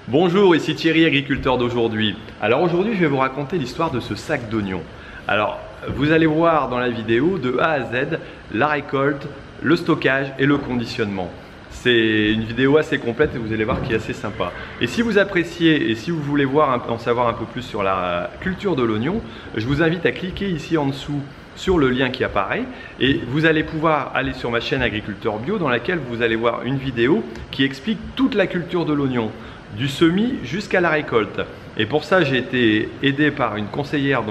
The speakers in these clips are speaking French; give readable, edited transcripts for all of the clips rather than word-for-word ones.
Bonjour, ici Thierry, agriculteur d'aujourd'hui. Alors aujourd'hui, je vais vous raconter l'histoire de ce sac d'oignons. Alors, vous allez voir dans la vidéo de A à Z la récolte, le stockage et le conditionnement. C'est une vidéo assez complète et vous allez voir qui est assez sympa. Et si vous appréciez et si vous voulez en savoir un peu plus sur la culture de l'oignon, je vous invite à cliquer ici en dessous sur le lien qui apparaît et vous allez pouvoir aller sur ma chaîne Agriculteur Bio dans laquelle vous allez voir une vidéo qui explique toute la culture de l'oignon, du semis jusqu'à la récolte. Et pour ça, j'ai été aidé par une conseillère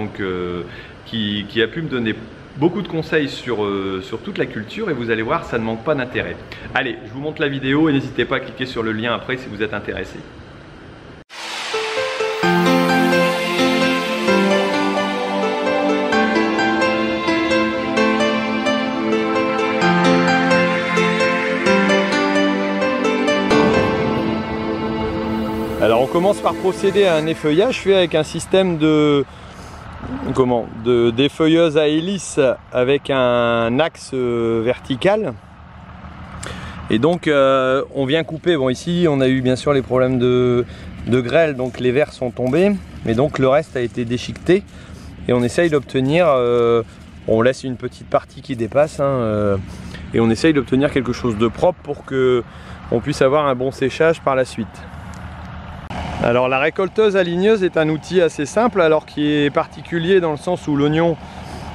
qui a pu me donner beaucoup de conseils sur toute la culture et vous allez voir, ça ne manque pas d'intérêt. Allez, je vous montre la vidéo et n'hésitez pas à cliquer sur le lien après si vous êtes intéressé. Alors on commence par procéder à un effeuillage fait avec un système d'effeuilleuse à hélice avec un axe vertical. Et donc on vient couper, bon ici on a eu bien sûr les problèmes de grêle, donc les vers sont tombés, mais donc le reste a été déchiqueté et on essaye d'obtenir, on laisse une petite partie qui dépasse et on essaye d'obtenir quelque chose de propre pour que on puisse avoir un bon séchage par la suite. Alors la récolteuse aligneuse est un outil assez simple, alors qui est particulier dans le sens où l'oignon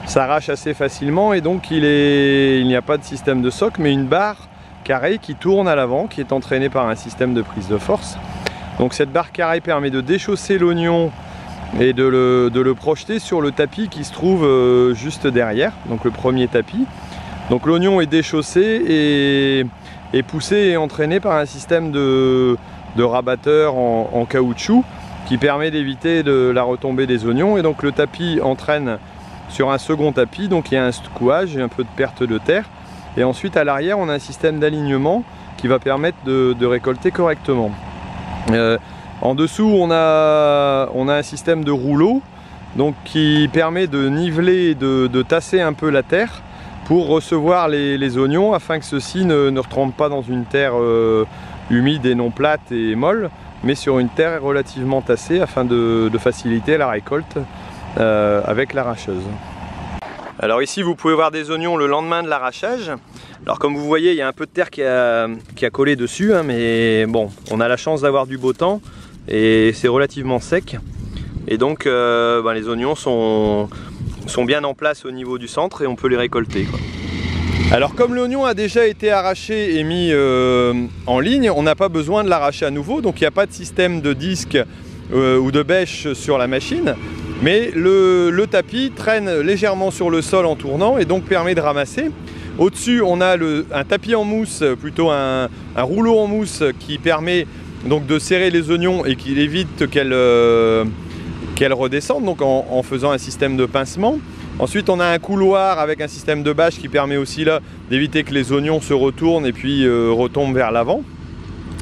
s'arrache assez facilement et donc il n'y a pas de système de soc mais une barre carrée qui tourne à l'avant, qui est entraînée par un système de prise de force. Donc cette barre carrée permet de déchausser l'oignon et de le projeter sur le tapis qui se trouve juste derrière, donc le premier tapis. Donc l'oignon est déchaussé et poussé et entraîné par un système de rabatteur en caoutchouc qui permet d'éviter la retombée des oignons, et donc le tapis entraîne sur un second tapis, donc il y a un secouage et un peu de perte de terre, et ensuite à l'arrière on a un système d'alignement qui va permettre de récolter correctement. En dessous on a un système de rouleau donc qui permet de niveler et de tasser un peu la terre pour recevoir les oignons afin que ceux-ci ne retombent pas dans une terre humide et non plate et molle, mais sur une terre relativement tassée afin de faciliter la récolte avec l'arracheuse. Alors ici vous pouvez voir des oignons le lendemain de l'arrachage. Alors comme vous voyez, il y a un peu de terre qui a collé dessus, mais bon, on a la chance d'avoir du beau temps et c'est relativement sec. Et donc les oignons sont bien en place au niveau du centre et on peut les récolter, quoi. Alors comme l'oignon a déjà été arraché et mis en ligne, on n'a pas besoin de l'arracher à nouveau, donc il n'y a pas de système de disque ou de bêche sur la machine, mais le tapis traîne légèrement sur le sol en tournant et donc permet de ramasser. Au-dessus on a un tapis en mousse, plutôt un rouleau en mousse qui permet donc de serrer les oignons et qui évite qu'elles redescendent, donc en faisant un système de pincement. Ensuite on a un couloir avec un système de bâche qui permet aussi là d'éviter que les oignons se retournent et puis retombent vers l'avant.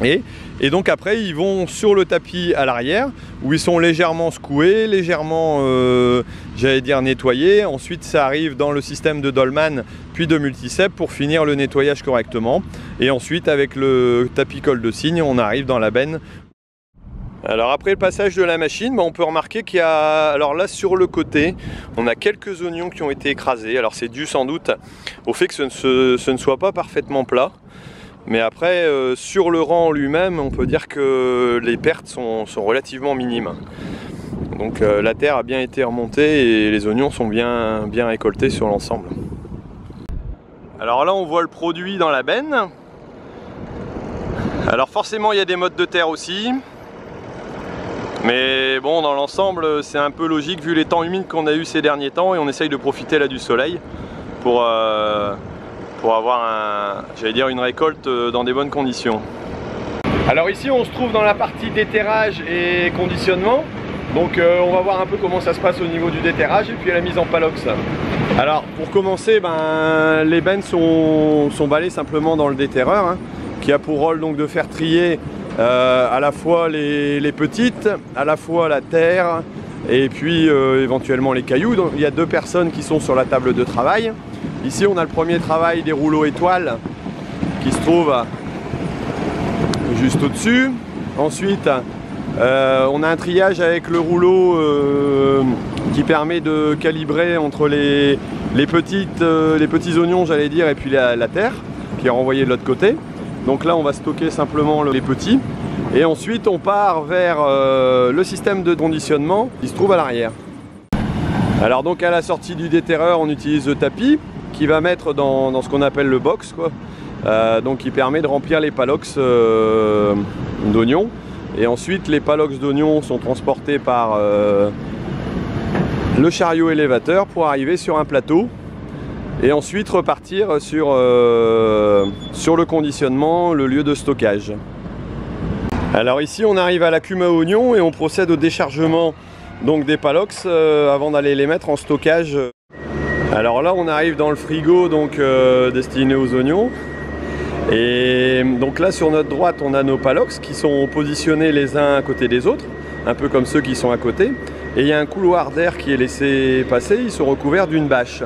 Et donc après ils vont sur le tapis à l'arrière où ils sont légèrement secoués, légèrement j'allais dire nettoyés. Ensuite ça arrive dans le système de Dolman puis de Multicep pour finir le nettoyage correctement. Et ensuite avec le tapis colle de cygne on arrive dans la benne. Alors après le passage de la machine, on peut remarquer qu'il y a, alors là sur le côté, on a quelques oignons qui ont été écrasés. Alors c'est dû sans doute au fait que ce ne soit pas parfaitement plat. Mais après, sur le rang lui-même, on peut dire que les pertes sont relativement minimes. Donc la terre a bien été remontée et les oignons sont bien récoltés sur l'ensemble. Alors là on voit le produit dans la benne. Alors forcément il y a des mottes de terre aussi. Mais bon, dans l'ensemble, c'est un peu logique vu les temps humides qu'on a eu ces derniers temps et on essaye de profiter là du soleil pour avoir une récolte dans des bonnes conditions. Alors ici, on se trouve dans la partie déterrage et conditionnement. Donc on va voir un peu comment ça se passe au niveau du déterrage et puis la mise en palox. Alors pour commencer, les bennes sont balais simplement dans le déterreur qui a pour rôle donc de faire trier à la fois les petites, à la fois la terre et puis éventuellement les cailloux. Donc, il y a deux personnes qui sont sur la table de travail. Ici on a le premier travail des rouleaux étoiles qui se trouve juste au-dessus. Ensuite On a un triage avec le rouleau qui permet de calibrer entre les petits oignons, j'allais dire, et puis la terre qui est renvoyée de l'autre côté. Donc là on va stocker simplement les petits et ensuite on part vers le système de conditionnement qui se trouve à l'arrière. Alors donc à la sortie du déterreur on utilise le tapis qui va mettre dans ce qu'on appelle le box, quoi. Donc qui permet de remplir les palox d'oignons. Et ensuite les palox d'oignons sont transportés par le chariot élévateur pour arriver sur un plateau et ensuite repartir sur le conditionnement, le lieu de stockage. Alors ici on arrive à la cume à oignons et on procède au déchargement donc des palox avant d'aller les mettre en stockage. Alors là on arrive dans le frigo donc destiné aux oignons. Et donc là sur notre droite on a nos palox qui sont positionnés les uns à côté des autres, un peu comme ceux qui sont à côté. Et il y a un couloir d'air qui est laissé passer, ils sont recouverts d'une bâche.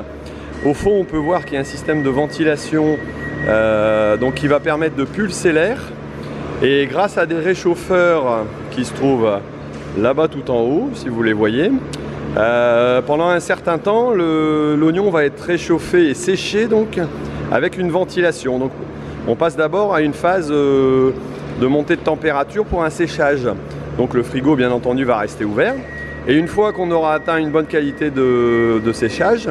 Au fond on peut voir qu'il y a un système de ventilation donc qui va permettre de pulser l'air. Et grâce à des réchauffeurs qui se trouvent là-bas tout en haut, si vous les voyez, pendant un certain temps l'oignon va être réchauffé et séché donc avec une ventilation. Donc, on passe d'abord à une phase de montée de température pour un séchage. Donc le frigo bien entendu va rester ouvert. Et une fois qu'on aura atteint une bonne qualité de séchage,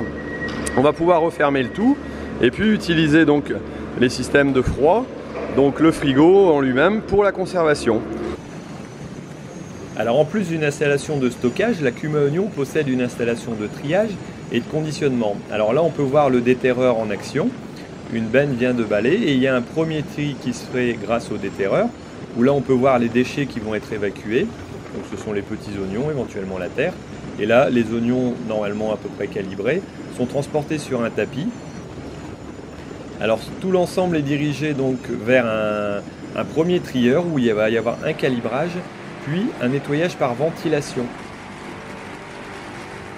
on va pouvoir refermer le tout et puis utiliser donc les systèmes de froid, donc le frigo en lui-même pour la conservation. Alors en plus d'une installation de stockage, la cume à oignons possède une installation de triage et de conditionnement. Alors là on peut voir le déterreur en action. Une benne vient de balayer et il y a un premier tri qui se fait grâce au déterreur où là on peut voir les déchets qui vont être évacués. Donc ce sont les petits oignons, éventuellement la terre. Et là les oignons normalement à peu près calibrés sont transportés sur un tapis. Alors tout l'ensemble est dirigé donc vers un premier trieur où il va y avoir un calibrage puis un nettoyage par ventilation.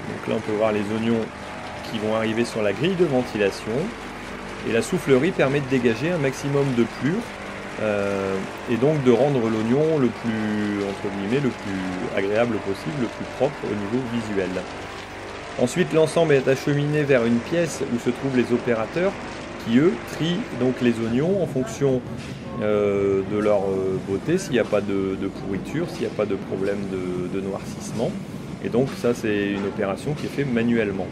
Donc là on peut voir les oignons qui vont arriver sur la grille de ventilation. Et la soufflerie permet de dégager un maximum de plure et donc de rendre l'oignon le plus, entre guillemets, le plus agréable possible, le plus propre au niveau visuel. Ensuite, l'ensemble est acheminé vers une pièce où se trouvent les opérateurs qui, eux, trient donc les oignons en fonction de leur beauté, s'il n'y a pas de pourriture, s'il n'y a pas de problème de noircissement. Et donc ça, c'est une opération qui est faite manuellement.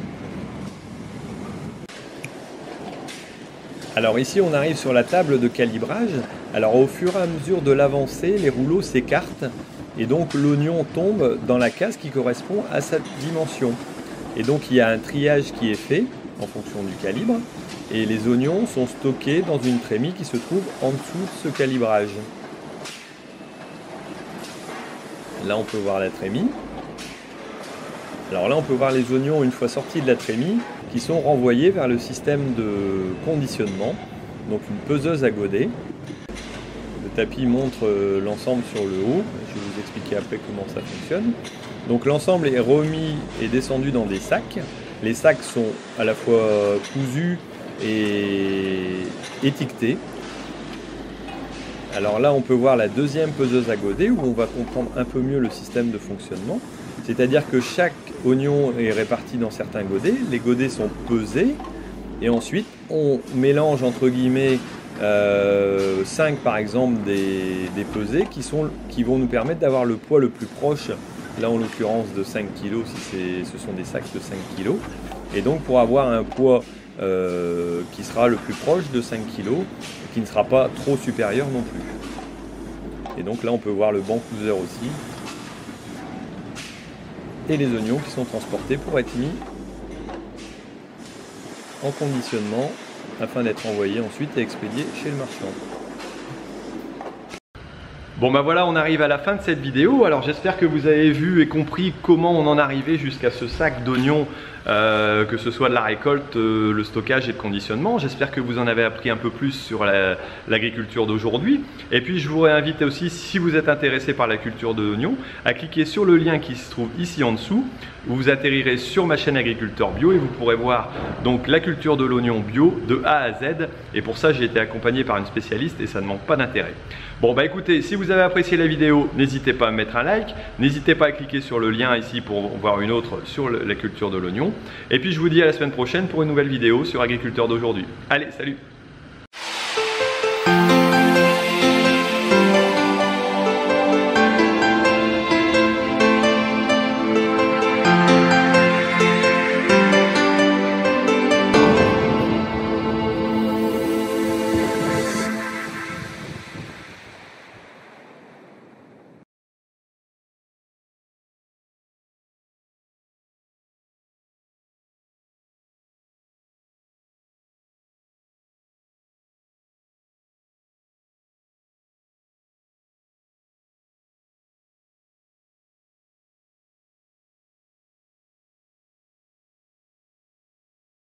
Alors ici on arrive sur la table de calibrage. Alors au fur et à mesure de l'avancée, les rouleaux s'écartent et donc l'oignon tombe dans la case qui correspond à sa dimension. Et donc il y a un triage qui est fait en fonction du calibre et les oignons sont stockés dans une trémie qui se trouve en dessous de ce calibrage. Là on peut voir la trémie. Alors là on peut voir les oignons une fois sortis de la trémie qui sont renvoyés vers le système de conditionnement, donc une peseuse à godet. Le tapis montre l'ensemble sur le haut, je vais vous expliquer après comment ça fonctionne. Donc l'ensemble est remis et descendu dans des sacs. Les sacs sont à la fois cousus et étiquetés. Alors là on peut voir la deuxième peseuse à godet où on va comprendre un peu mieux le système de fonctionnement. C'est-à-dire que chaque oignon est réparti dans certains godets, les godets sont pesés et ensuite on mélange entre guillemets 5 par exemple des pesées qui vont nous permettre d'avoir le poids le plus proche, là en l'occurrence de 5 kg si ce sont des sacs de 5 kg. Et donc pour avoir un poids qui sera le plus proche de 5 kg, qui ne sera pas trop supérieur non plus. Et donc là on peut voir le banc couseur aussi. Et les oignons qui sont transportés pour être mis en conditionnement afin d'être envoyés ensuite et expédiés chez le marchand. Bon ben voilà, on arrive à la fin de cette vidéo. Alors j'espère que vous avez vu et compris comment on en arrivait jusqu'à ce sac d'oignons, que ce soit de la récolte, le stockage et le conditionnement. J'espère que vous en avez appris un peu plus sur l'agriculture d'aujourd'hui. Et puis je vous réinvite aussi, si vous êtes intéressé par la culture de l'oignon, à cliquer sur le lien qui se trouve ici en dessous, où vous atterrirez sur ma chaîne Agriculteur Bio et vous pourrez voir donc la culture de l'oignon bio de A à Z. Et pour ça j'ai été accompagné par une spécialiste et ça ne manque pas d'intérêt. Bon bah écoutez, si vous avez apprécié la vidéo, n'hésitez pas à mettre un like, n'hésitez pas à cliquer sur le lien ici pour voir une autre sur la culture de l'oignon. Et puis je vous dis à la semaine prochaine pour une nouvelle vidéo sur Agriculteur d'aujourd'hui. Allez, salut!